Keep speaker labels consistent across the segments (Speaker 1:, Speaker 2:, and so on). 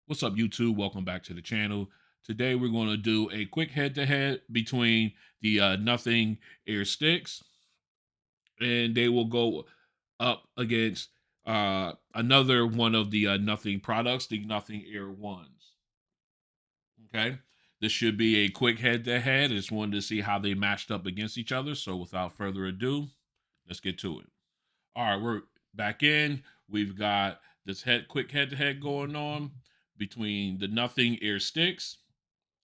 Speaker 1: What's up, YouTube? Welcome back to the channel. Today we're going to do a quick head-to-head between the Nothing Air Sticks, and they will go up against another one of the Nothing products, the Nothing Air Ones. Okay, this should be a quick head-to-head. I just wanted to see how they matched up against each other. So without further ado, let's get to it. All right, we're back in. We've got this quick head-to-head going on between the Nothing Air Sticks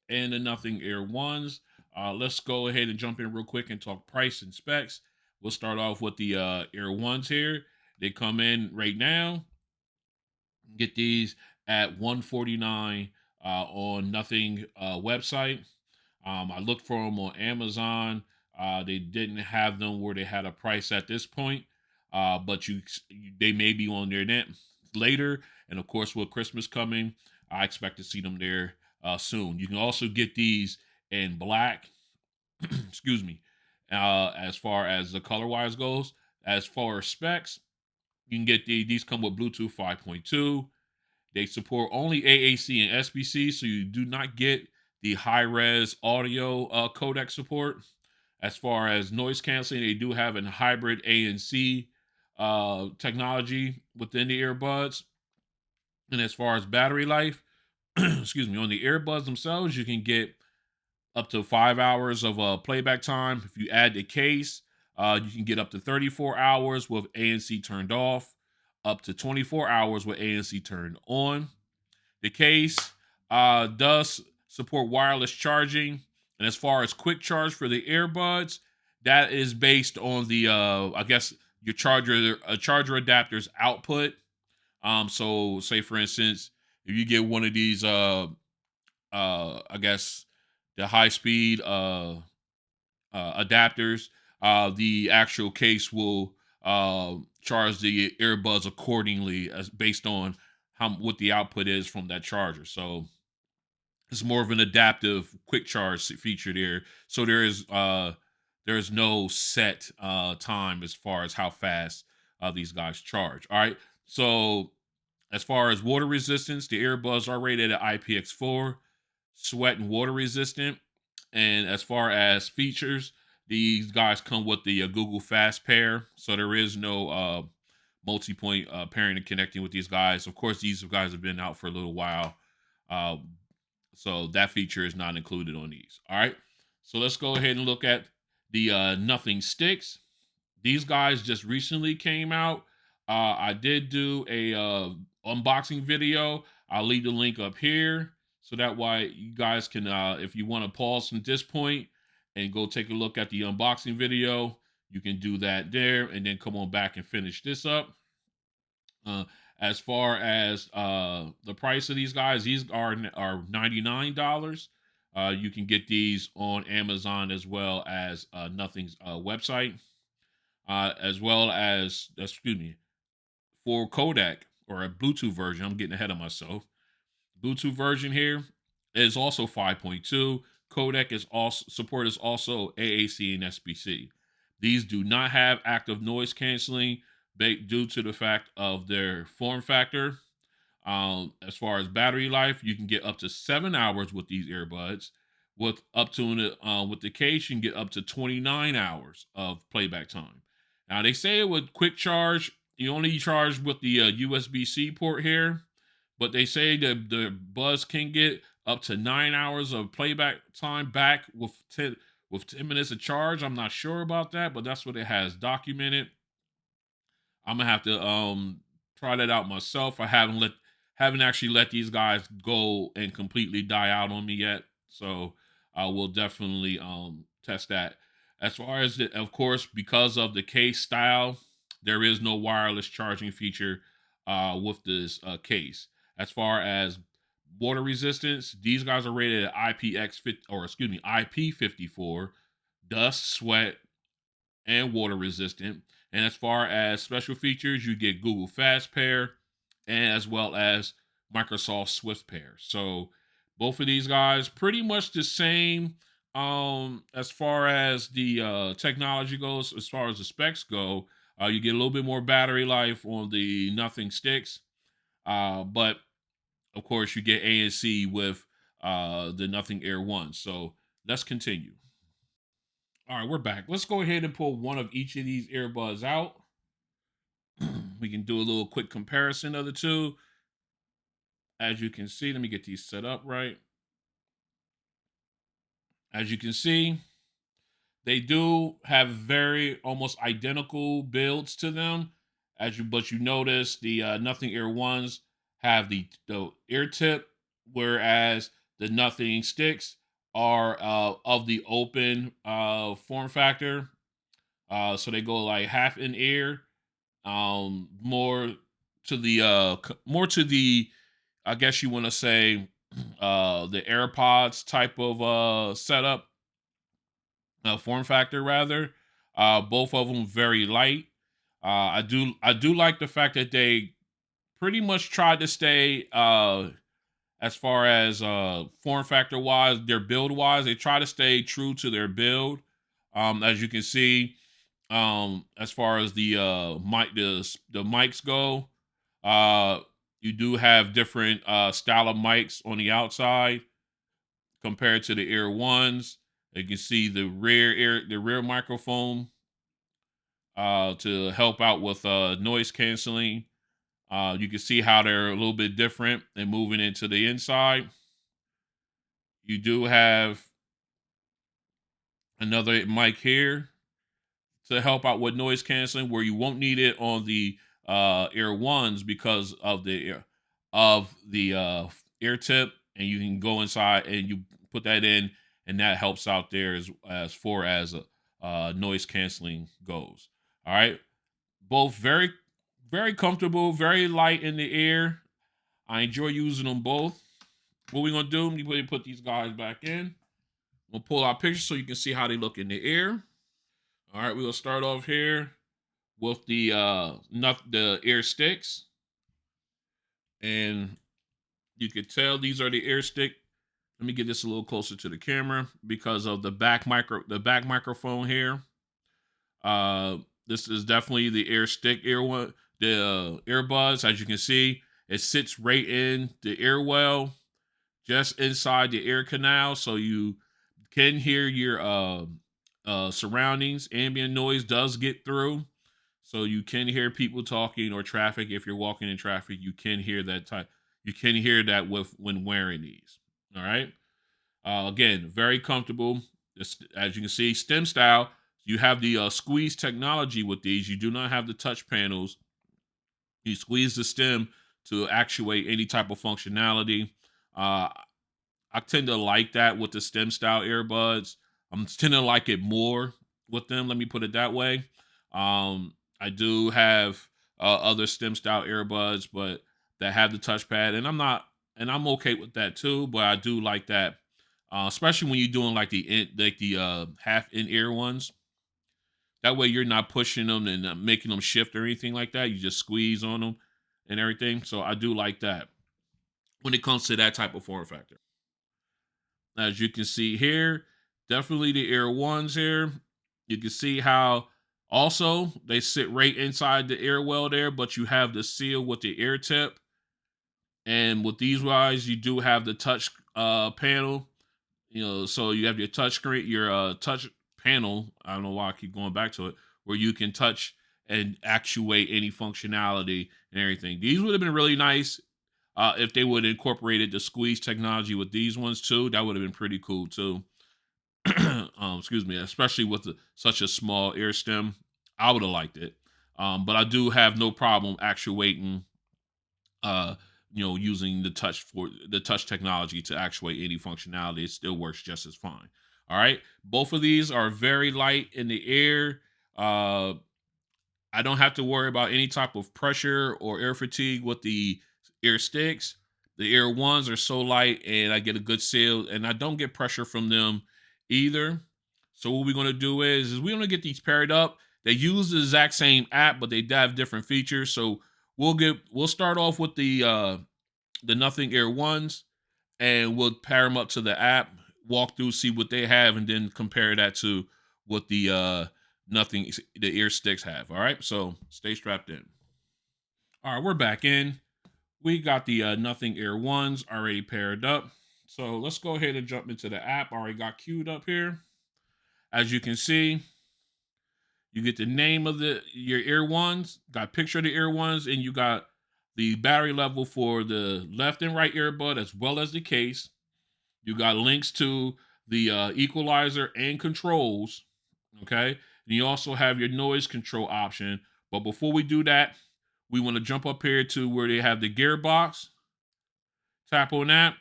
Speaker 1: and the Nothing Air Ones. Let's go ahead and jump in real quick and talk price and specs. We'll start off with the Air Ones here. They come in right now. Get these at 149 on Nothing website. I looked for them on Amazon. They didn't have them where they had a price at this point, but they may be on their net later. And of course, with Christmas coming, I expect to see them there soon. You can also get these in black. Excuse me. As far as the color wise goes, as far as specs, you can get these come with Bluetooth 5.2. They support only AAC and SBC, so you do not get the high res audio codec support. As far as noise canceling, they do have a hybrid ANC technology within the earbuds. And as far as battery life, excuse me, on the earbuds themselves, you can get up to 5 hours of playback time. If you add the case, you can get up to 34 hours with ANC turned off, up to 24 hours with ANC turned on. The case does support wireless charging, and as far as quick charge for the earbuds, that is based on the I guess your charger adapter's output. So say for instance, if you get one of these I guess the high speed adapters, the actual case will charge the earbuds accordingly as based on how what the output is from that charger. So it's more of an adaptive quick charge feature there. So there is no set time as far as how fast these guys charge. All right. So as far as water resistance, the earbuds are rated at IPX4, sweat and water resistant. And as far as features, these guys come with the Google Fast Pair, so there is no multi-point pairing and connecting with these guys. Of course, these guys have been out for a little while, uh, so that feature is not included on these. All right, so let's go ahead and look at the Nothing Sticks. These guys just recently came out. I did do a unboxing video. I'll leave the link up here so that way you guys can, if you want to pause from this point and go take a look at the unboxing video, you can do that there and then come on back and finish this up. Uh, as far as the price of these are $99. You can get these on Amazon as well as Nothing's website, as well as excuse me, for codec or a Bluetooth version. I'm getting ahead of myself. Bluetooth version here is also 5.2. Codec is also support is also AAC and SBC. These do not have active noise canceling due to the fact of their form factor. As far as battery life, you can get up to 7 hours with these earbuds. With the case, you can get up to 29 hours of playback time. Now they say with quick charge, you only charge with the USB-C port here, but they say that the Buzz can get up to 9 hours of playback time back with 10 minutes of charge. I'm not sure about that, but that's what it has documented. I'm gonna have to try that out myself. I haven't actually let these guys go and completely die out on me yet, so I will definitely test that. As far as of course, because of the case style, there is no wireless charging feature with this case. As far as water resistance, these guys are rated at IP54, dust, sweat, and water resistant. And as far as special features, you get Google Fast Pair and as well as Microsoft Swift Pair. So both of these guys pretty much the same as far as the technology goes, as far as the specs go. You get a little bit more battery life on the Nothing Sticks, but of course, you get A and C with the Nothing Air ones. So let's continue. All right, we're back. Let's go ahead and pull one of each of these earbuds out. We can do a little quick comparison of the two. As you can see, let me get these set up right. As you can see, they do have very almost identical builds to them. But you notice the Nothing Air ones have the ear tip, whereas the Nothing Sticks are of the open form factor. So they go like half in ear, more to the, I guess you want to say, the AirPods type of setup, form factor rather. Both of them very light. I do like the fact that they pretty much tried to stay, as far as form factor wise, their build wise, they try to stay true to their build. As you can see, as far as the mics go, uh you do have different style of mics on the outside compared to the ear ones. You can see the rear microphone to help out with noise canceling. You can see how they're a little bit different and moving into the inside. You do have another mic here to help out with noise canceling, where you won't need it on the ear ones because of the ear tip, and you can go inside and you put that in, and that helps out there as far as noise canceling goes. All right, both very comfortable, very light in the ear. I enjoy using them both. What we're gonna do? We put these guys back in. We'll pull our pictures so you can see how they look in the ear. All right, we'll start off here with the ear sticks, and you can tell these are the ear stick. Let me get this a little closer to the camera because of the back microphone here. Uh, this is definitely the ear stick ear one, the earbuds. As you can see, it sits right in the ear well, just inside the ear canal, so you can hear your surroundings. Ambient noise does get through, so you can hear people talking or traffic. If you're walking in traffic, you can hear that type. You can hear that with when wearing these. All right. Again, very comfortable. As you can see, stem style. You have the squeeze technology with these. You do not have the touch panels. You squeeze the stem to actuate any type of functionality. Uh, I tend to like that with the stem style earbuds. I'm tend to like it more with them. Let me put it that way. I do have other stem style earbuds, but that have the touchpad, and I'm okay with that too. But I do like that, especially when you're doing like the half in ear ones. That way, you're not pushing them and making them shift or anything like that. You just squeeze on them and everything. So I do like that when it comes to that type of form factor. As you can see here, definitely the ear ones here. You can see how also they sit right inside the ear well there, but you have the seal with the ear tip. And with these guys, you do have the touch panel. So you have your touch screen, your touch panel. I don't know why I keep going back to it, where you can touch and actuate any functionality and everything. These would have been really nice if they would have incorporated the squeeze technology with these ones too. That would have been pretty cool too. Excuse me, especially with such a small ear stem. I would have liked it. But I do have no problem actuating, uh, using the touch technology to actuate any functionality. It still works just as fine. All right. Both of these are very light in the air. Uh, I don't have to worry about any type of pressure or air fatigue with the ear sticks. The ear ones are so light, and I get a good seal, and I don't get pressure from them either. So what we're gonna do is we're gonna get these paired up. They use the exact same app, but they have different features. So we'll start off with the Nothing Air ones, and we'll pair them up to the app, walk through, see what they have, and then compare that to what the ear sticks have. All right, so stay strapped in. All right, we're back in. We got the Nothing Air ones already paired up. So let's go ahead and jump into the app. Already got queued up here. As you can see, you get the name of your ear ones, got a picture of the ear ones, and you got the battery level for the left and right earbud as well as the case. You got links to the equalizer and controls. Okay. And you also have your noise control option. But before we do that, we want to jump up here to where they have the gearbox. Tap on that.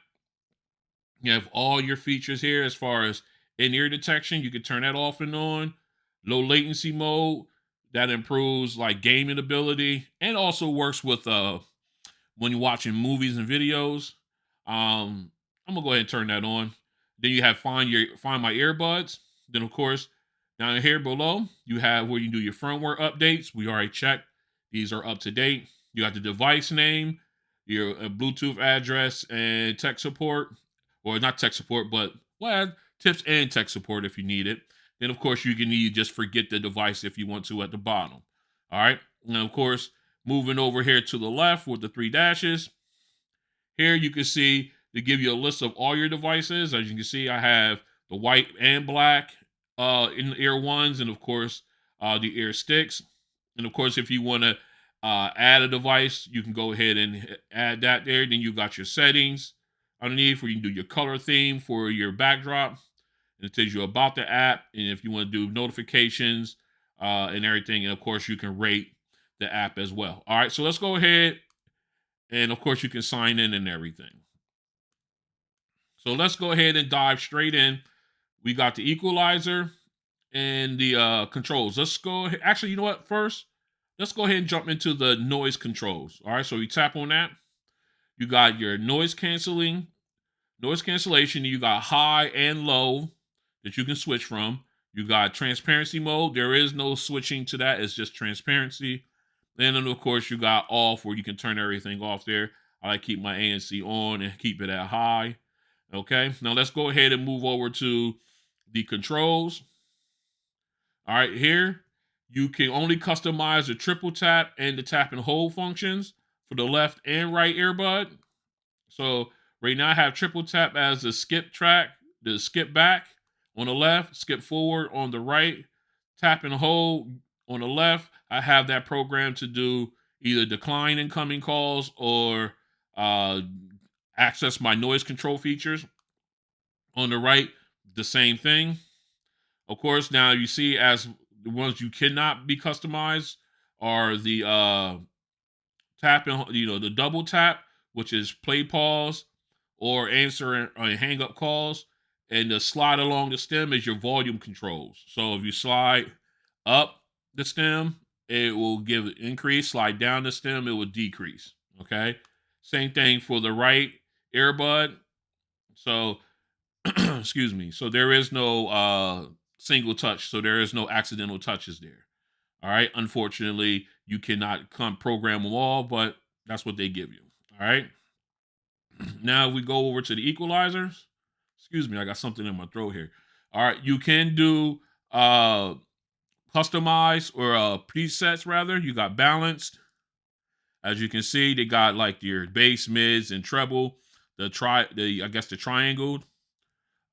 Speaker 1: You have all your features here as far as in-ear detection. You can turn that off and on. Low latency mode that improves like gaming ability and also works with when you're watching movies and videos. I'm gonna go ahead and turn that on. Then you have find my earbuds. Then of course down here below you have where you do your firmware updates. We already checked; these are up to date. You got the device name, your Bluetooth address, and tech support, or not tech support, but well, tips and tech support if you need it. Then of course you can need just forget the device if you want to at the bottom. All right, and of course moving over here to the left with the three dashes. Here you can see to give you a list of all your devices. As you can see, I have the white and black in the ear ones, and of course the ear sticks. And of course, if you want to add a device, you can go ahead and add that there. Then you got your settings underneath where you can do your color theme for your backdrop. And it tells you about the app, and if you want to do notifications and everything, and of course you can rate the app as well. All right, so let's go ahead, and of course you can sign in and everything. So let's go ahead and dive straight in. We got the equalizer and the controls. Let's go ahead. Actually, you know what? First, let's go ahead and jump into the noise controls. All right, so you tap on that. You got your noise cancellation. You got high and low that you can switch from. You got transparency mode. There is no switching to that. It's just transparency. And then of course you got off where you can turn everything off there. I like keep my ANC on and keep it at high. Okay, now let's go ahead and move over to the controls. All right, here you can only customize the triple tap and the tap and hold functions for the left and right earbud. So right now I have triple tap as the skip track, the skip back on the left, skip forward on the right, tap and hold on the left. I have that program to do either decline incoming calls or uh, access my noise control features. On the right, the same thing. Of course, now you see as the ones you cannot be customized are the tap and the double tap, which is play pause or answer and hang up calls, and the slide along the stem is your volume controls. So if you slide up the stem, it will give an increase. Slide down the stem, it will decrease. Okay. Same thing for the right earbud. So excuse me. So there is no single touch. So there is no accidental touches there. All right. Unfortunately, you cannot program them all, but that's what they give you. All right. Now we go over to the equalizers. Excuse me, I got something in my throat here. All right, you can do customize or presets rather. You got balanced. As you can see, they got like your bass, mids, and treble. I guess the triangle.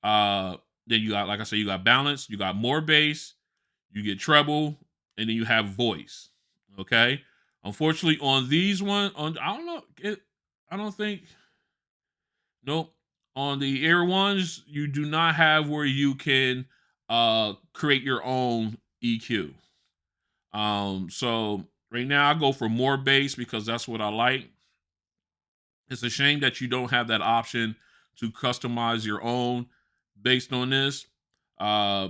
Speaker 1: Uh, then you got, like I said, you got balance. You got more bass. You get treble, and then you have voice. Okay. Unfortunately, on these I don't know. I don't think. Nope. On the Air ones, you do not have where you can create your own EQ. So right now I go for more bass because that's what I like. It's a shame that you don't have that option to customize your own based on this. Uh,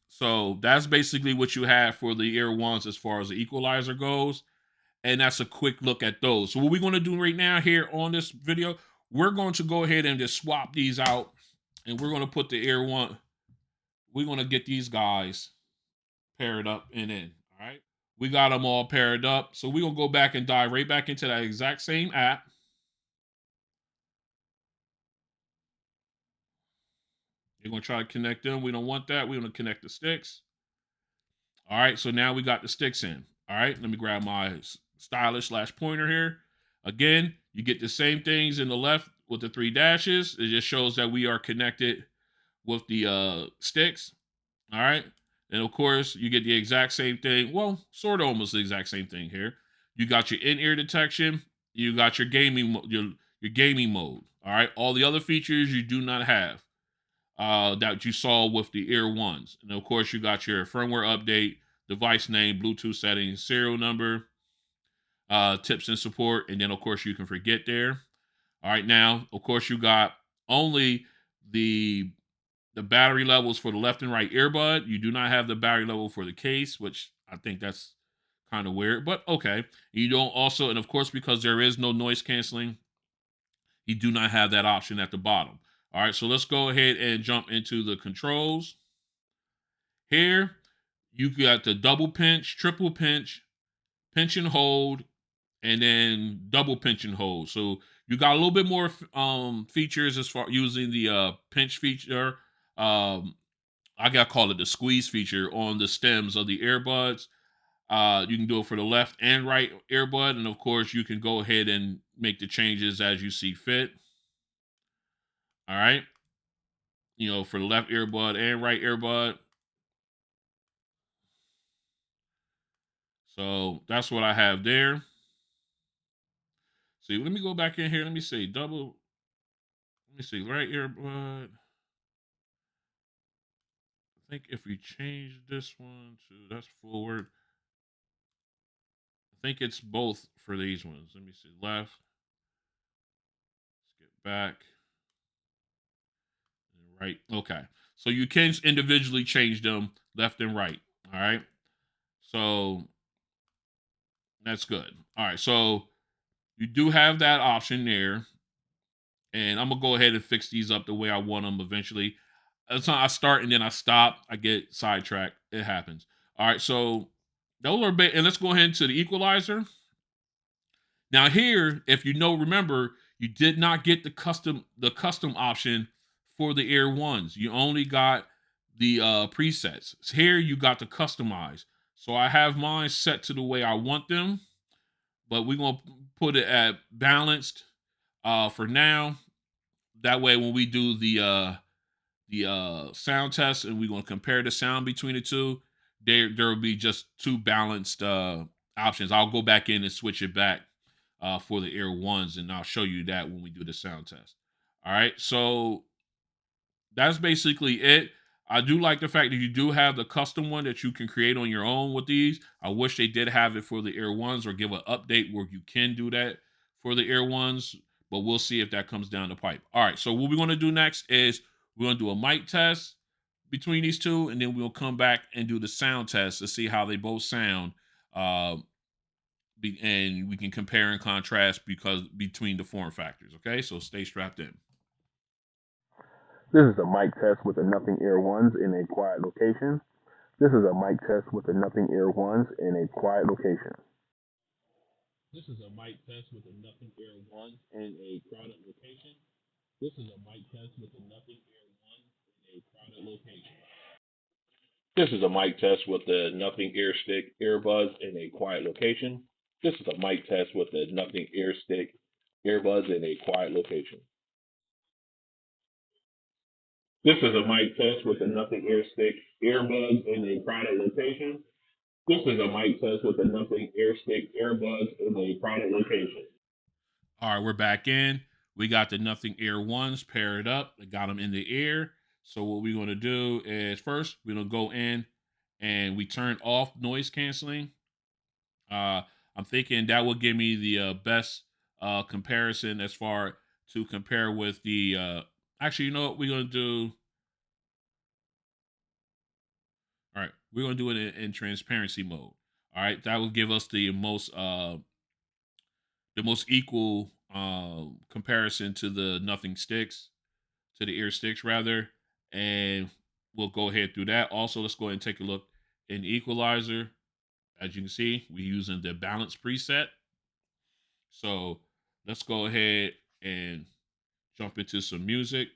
Speaker 1: so that's basically what you have for the Air ones as far as the equalizer goes. And that's a quick look at those. So what we're going to do right now here on this video, we're going to go ahead and just swap these out, and we're going to put the Air one. We're going to get these guys paired up and in. All right, we got them all paired up. So we're going to go back and dive right back into that exact same app. You're going to try to connect them. We don't want that. We're going to connect the sticks. All right, so now we got the sticks in. All right, let me grab my stylus / pointer here. Again, You get the same things in the left with the three dashes. It just shows that we are connected with the sticks. All right. And of course, you get the exact same thing. Well, sort of almost the exact same thing here. You got your in-ear detection. You got your your gaming mode. All right. All the other features you do not have that you saw with the Ear Ones. And of course, you got your firmware update, device name, Bluetooth settings, serial number, tips and support, and then of course you can forget there. All right, now of course you got only the the battery levels for the left and right earbud. You do not have the battery level for the case, which I think that's kind of weird, but okay. You don't also, and of course, because there is no noise canceling, you do not have that option at the bottom. All right, so let's go ahead and jump into the controls. Here, you got the double pinch, triple pinch, pinch and hold, and then double pinch and hold. So you got a little bit more features as far using the pinch feature. Um, I got to call it the squeeze feature on the stems of the earbuds. You can do it for the left and right earbud, and of course, you can go ahead and make the changes as you see fit. All right, for the left earbud and right earbud. So that's what I have there. See, let me go back in here. Let me see double. Let me see right earbud. I think if we change this one to that's forward, I think it's both for these ones. Let me see left. Let's get back. And right. Okay. So you can individually change them left and right. All right. So that's good. All right. So you do have that option there. And I'm gonna go ahead and fix these up the way I want them eventually. That's how I start and then I stop. I get sidetracked. It happens. All right. So those are and let's go ahead to the equalizer. Now here, if you know, remember, you did not get the custom option for the Air Ones. You only got the presets. Here you got to customize. So I have mine set to the way I want them, but we're gonna put it at balanced for now. That way, when we do the sound test and we're gonna compare the sound between the two, there will be just two balanced options. I'll go back in and switch it back for the Air Ones, and I'll show you that when we do the sound test. All right, so that's basically it. I do like the fact that you do have the custom one that you can create on your own with these. I wish they did have it for the Air Ones or give an update where you can do that for the Air Ones, but we'll see if that comes down the pipe. All right, so what we're going to do next is we're going to do a mic test between these two, and then we'll come back and do the sound test to see how they both sound. Uh, and we can compare and contrast because between the form factors. Okay, so stay strapped in.
Speaker 2: This is a mic test with the Nothing Ear Ones in a quiet location. This is a mic test with the Nothing Ear Ones in a quiet location.
Speaker 1: This is a mic test with the Nothing Air One in a crowded location. This is a mic test with the Nothing Air One in a crowded location. This is a mic test with the Nothing Ear Stick earbuds in a quiet location. This is a mic test with the Nothing Ear Stick earbuds in a quiet location. This is a mic test with the Nothing Ear Stick earbuds in a crowded location. This is a mic test with the Nothing Ear Stick earbuds in a crowded location. All right, we're back in. We got the Nothing Air Ones paired up. I got them in the ear. So what we're going to do is first we're going to go in and we turn off noise canceling. Uh, I'm thinking that will give me the best comparison as far to compare with the. Actually, you know what we're going to do? All right, we're going to do it in transparency mode. All right, that will give us the most equal comparison to the nothing sticks, to the ear sticks rather, and we'll go ahead through that. Also, let's go ahead and take a look in the equalizer. As you can see, we're using the balance preset. So let's go ahead and jump into some music.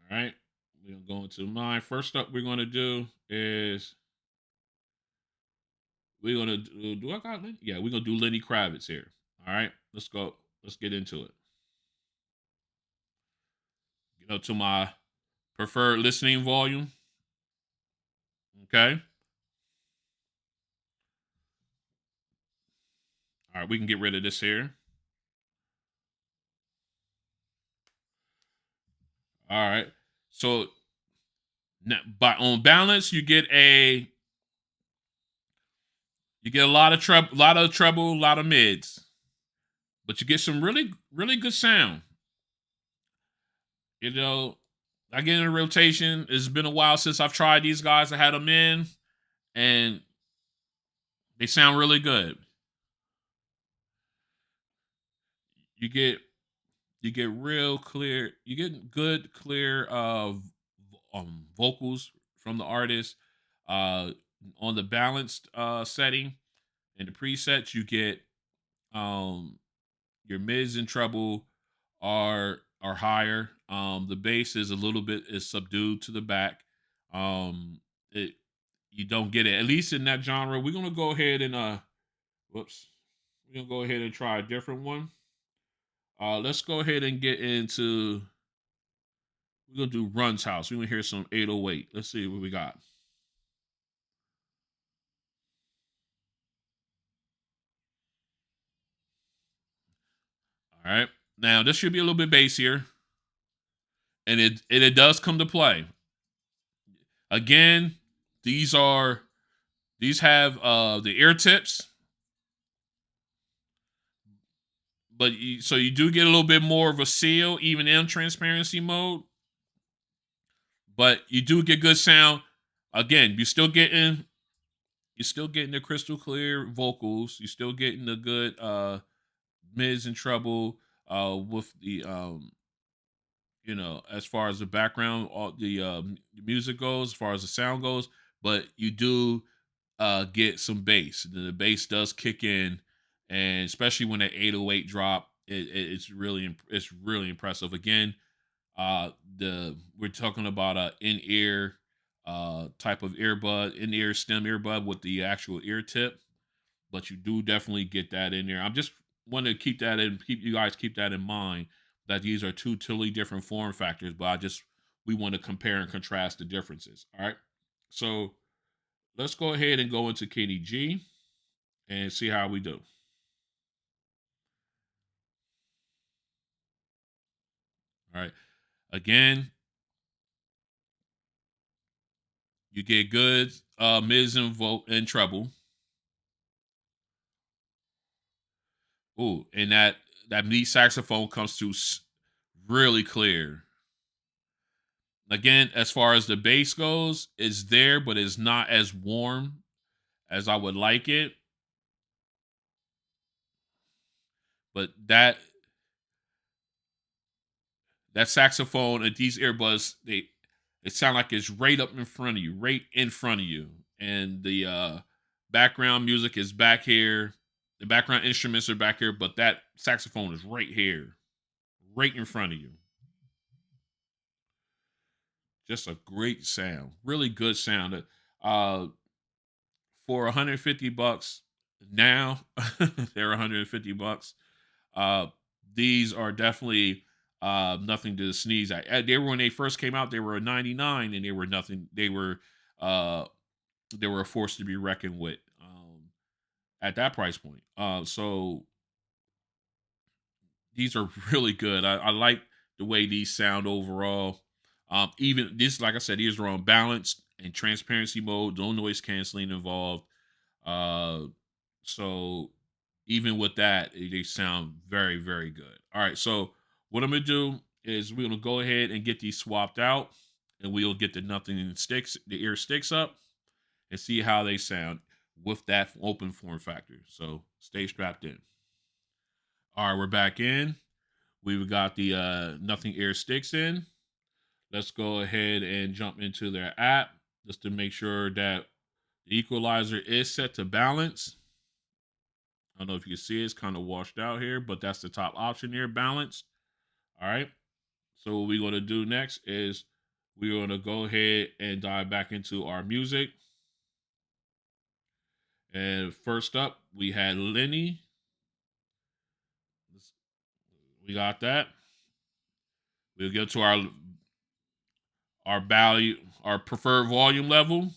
Speaker 1: All right, we're gonna go into mine. First up, we're gonna do is we're gonna do I got Lenny? Yeah, we're gonna do Lenny Kravitz here. All right, let's go. Let's get into it. To my preferred listening volume. Okay. All right, we can get rid of this here. All right. So now, by on balance, you get a lot of treble, a lot of mids, but you get some really good sound. You know, I get in a rotation. It's been a while since I've tried these guys. I had them in, and they sound really good. You get you get real clear. You get good clear vocals from the artist. Uh, on the balanced setting and the presets, you get um your mids and treble are higher. The bass is a little bit is subdued to the back. It You don't get it at least in that genre. We're gonna go ahead and whoops, we're gonna go ahead and try a different one. Let's go ahead and get into. We're gonna do Run's house. We're gonna hear some 808. Let's see what we got. All right. Now this should be a little bit bassier, and it does come to play. Again, these are these have the ear tips, but so you do get a little bit more of a seal even in transparency mode, but you do get good sound. Again, you're still getting the crystal clear vocals. You're still getting the good mids and treble with the as far as the background, all the music goes, as far as the sound goes, but you do get some bass. The bass does kick in, and especially when that 808 drop, it's really impressive. Again, the we're talking about a in ear type of earbud, in ear stem earbud with the actual ear tip, but you do definitely get that in there. I'm just want to keep you guys keep that in mind that these are two totally different form factors, but I just we want to compare and contrast the differences. All right, so let's go ahead and go into Kenny G and see how we do. All right, again, you get good mids and and treble. Ooh, and that lead saxophone comes through really clear. Again, as far as the bass goes, it's there, but it's not as warm as I would like it. But that saxophone and these earbuds, it sound like it's right up in front of you, right in front of you. And the background music is back here. The background instruments are back here, but that saxophone is right here, right in front of you. Just a great sound, really good sound. Uh, for 150 bucks now, they're 150 bucks. Uh, these are definitely nothing to sneeze at. They were when they first came out, they were 99, and they were nothing. Uh, they were a force to be reckoned with at that price point. So these are really good. I like the way these sound overall. Even this, like I said, these are on balanced and transparency mode. No noise canceling involved. Uh, so even with that, they sound very good. All right, so what I'm gonna do is we're gonna go ahead and get these swapped out, and we'll get the ear sticks up, and see how they sound with that open form factor. So stay strapped in. All right, we're back in. We've got the nothing ear sticks in. Let's go ahead and jump into their app just to make sure that the equalizer is set to balance. I don't know if you can see it's kind of washed out here, but that's the top option here, balanced. All right. So what we're going to do next is we're going to go ahead and dive back into our music. And first up, we had Lenny. We got that. We'll go to our value, our preferred volume level.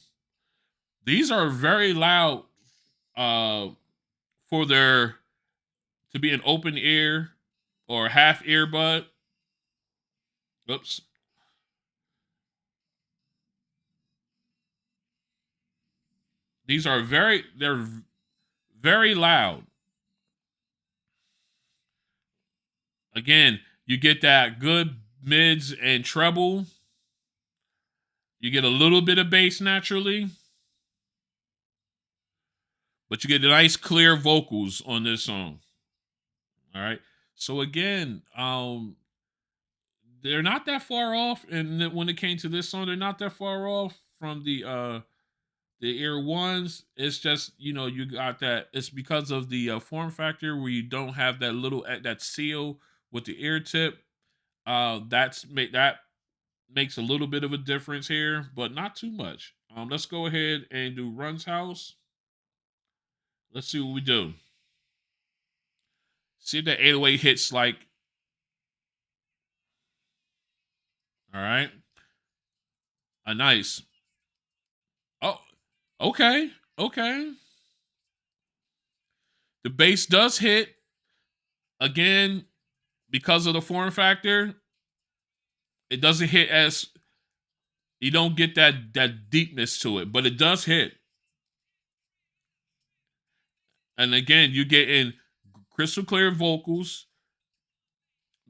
Speaker 1: These are very loud uh, for their to be an open ear or half earbud. Oops. These are they're very loud. Again, you get that good mids and treble. You get a little bit of bass naturally, but you get nice clear vocals on this song. All right. So again, they're not that far off, and when it came to this song, they're not that far off from the ear ones. It's just you got that. It's because of the form factor where you don't have that little that seal with the ear tip. That makes a little bit of a difference here, but not too much. Let's go ahead and do Run's House. Let's see what we do. See if that 808 hits like. All right, a nice. Oh, okay, okay. The bass does hit again because of the form factor. It doesn't hit as you don't get that deepness to it, but it does hit. And again, you get in crystal clear vocals.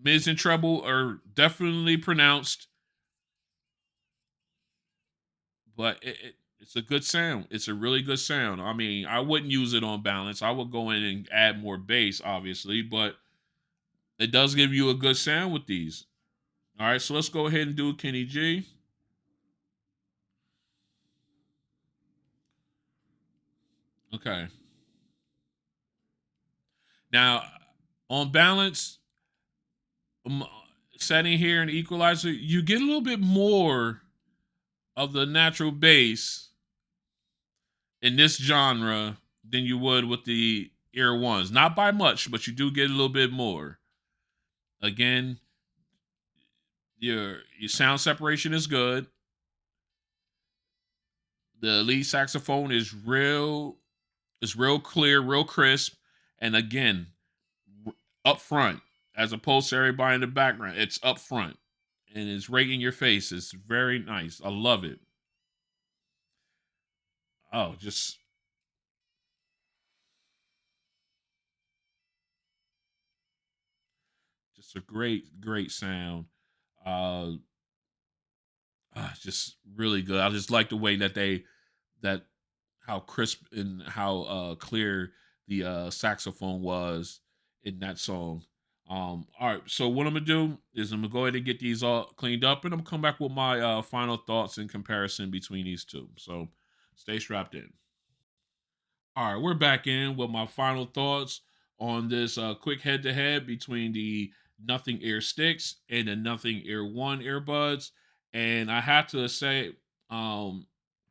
Speaker 1: Mids and treble are definitely pronounced, but it's a good sound. It's a really good sound. I mean, I wouldn't use it on balance. I would go in and add more bass, obviously, but it does give you a good sound with these. All right, so let's go ahead and do Kenny G. Okay. Now, on balance, um, setting here and equalizer, you get a little bit more of the natural bass in this genre than you would with the ear ones. Not by much, but you do get a little bit more. Again, your sound separation is good. The lead saxophone is real clear, real crisp, and again, up front as opposed to everybody in the background. It's up front and it's right in your face. It's very nice. I love it. Oh, just a great sound. Uh, just really good. I just like the way that how crisp and how clear the saxophone was in that song. All right, so what I'm gonna do is I'm gonna go ahead and get these all cleaned up, and I'm gonna come back with my final thoughts in comparison between these two. So stay strapped in. All right, we're back in with my final thoughts on this quick head to head between the Nothing Ear Sticks and the Nothing Ear One earbuds. And I have to say, um,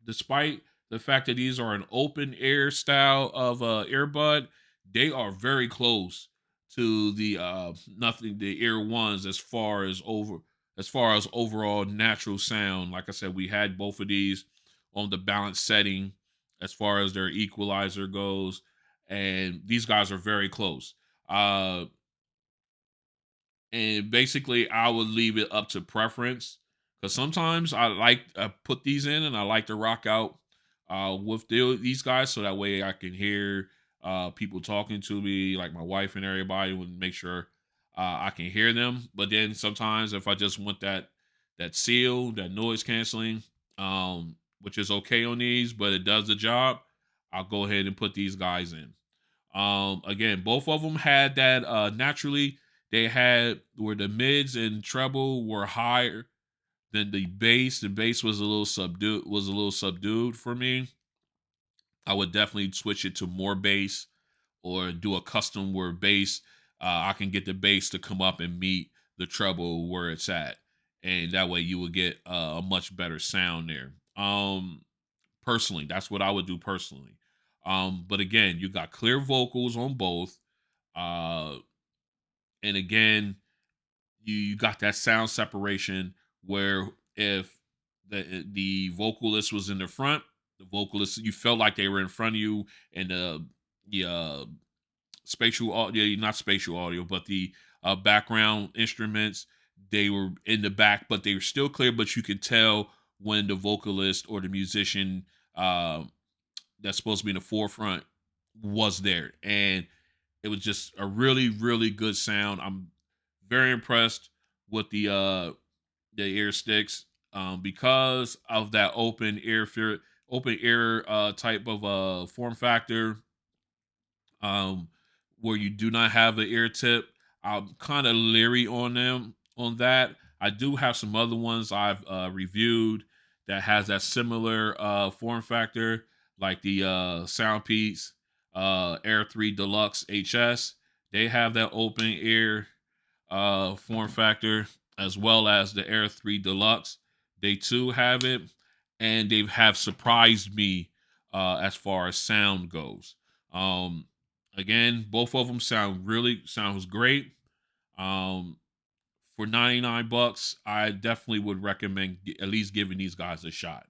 Speaker 1: despite the fact that these are an open ear style of earbud, they are very close to the Nothing the Ear Ones as far as overall natural sound. Like I said, we had both of these on the balance setting as far as their equalizer goes, and these guys are very close. And basically, I would leave it up to preference because sometimes I put these in and I like to rock out with these guys so that way I can hear people talking to me, like my wife and everybody, and make sure I can hear them. But then sometimes if I just want that seal, that noise canceling, which is okay on these, but it does the job, I'll go ahead and put these guys in. Again, both of them had that naturally they had where the mids and treble were higher than the bass. The bass was a little subdued for me. I would definitely switch it to more bass or do a custom where bass I can get the bass to come up and meet the treble where it's at. And that way you would get a much better sound there. Personally, that's what I would do personally. But again, you got clear vocals on both. Uh, and again, you got that sound separation where if the vocalist was in the front, the vocalist you felt like they were in front of you, and the spatial audio, not spatial audio, but the background instruments, they were in the back, but they were still clear. But you could tell when the vocalist or the musician uh, that's supposed to be in the forefront was there, and it was just a really, really good sound. I'm very impressed with the ear sticks because of that open ear type of form factor, um, where you do not have an ear tip. I'm kind of leery on them on that. I do have some other ones I've reviewed that has that similar form factor, like the Soundpeats Air 3 Deluxe HS. They have that open ear form factor, as well as the Air 3 Deluxe. They too have it, and they have surprised me as far as sound goes. Um, Again, both of them sounds great. Um, for 99 bucks, I definitely would recommend at least giving these guys a shot.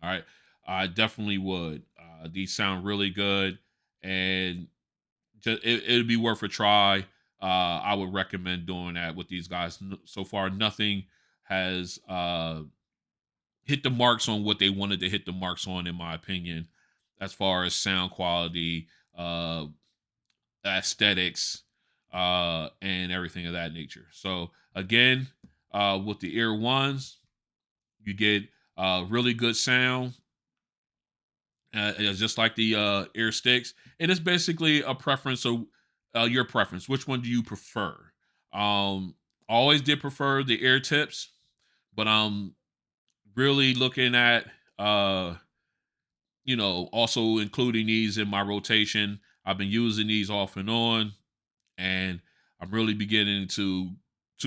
Speaker 1: All right, I definitely would. These sound really good, and it'd be worth a try. I would recommend doing that with these guys. So far, nothing has hit the marks on what they wanted to hit the marks on, in my opinion, as far as sound quality, uh, aesthetics, and everything of that nature. So again, with the ear ones, you get really good sound, it's just like the ear sticks, and it's basically a preference. So, your preference. Which one do you prefer? I always did prefer the ear tips, but I'm really looking at also including these in my rotation. I've been using these off and on, and I'm really beginning to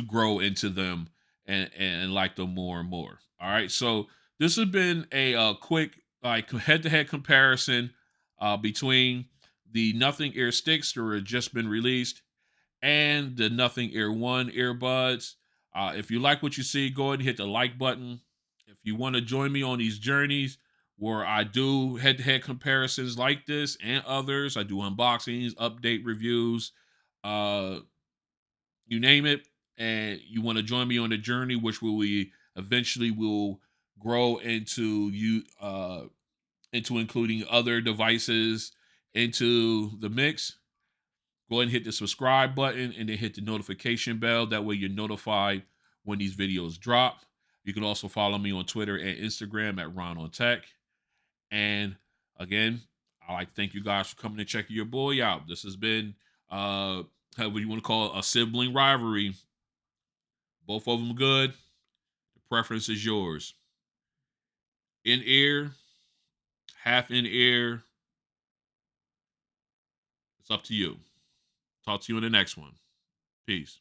Speaker 1: grow into them and like them more and more. All right, so this has been a quick like head-to-head comparison between the Nothing Ear Sticks that were just been released and the Nothing Ear One earbuds. If you like what you see, go ahead and hit the like button. If you want to join me on these journeys where I do head-to-head comparisons like this and others, I do unboxings, update reviews, uh, you name it, and you want to join me on the journey, which we eventually will grow into including other devices into the mix. Go ahead and hit the subscribe button and then hit the notification bell. That way you're notified when these videos drop. You can also follow me on Twitter and Instagram at RonOnTech. And again, I like to thank you guys for coming and checking your boy out. This has been however you want to call it, a sibling rivalry. Both of them good. The preference is yours. In ear, half in ear. It's up to you. Talk to you in the next one. Peace.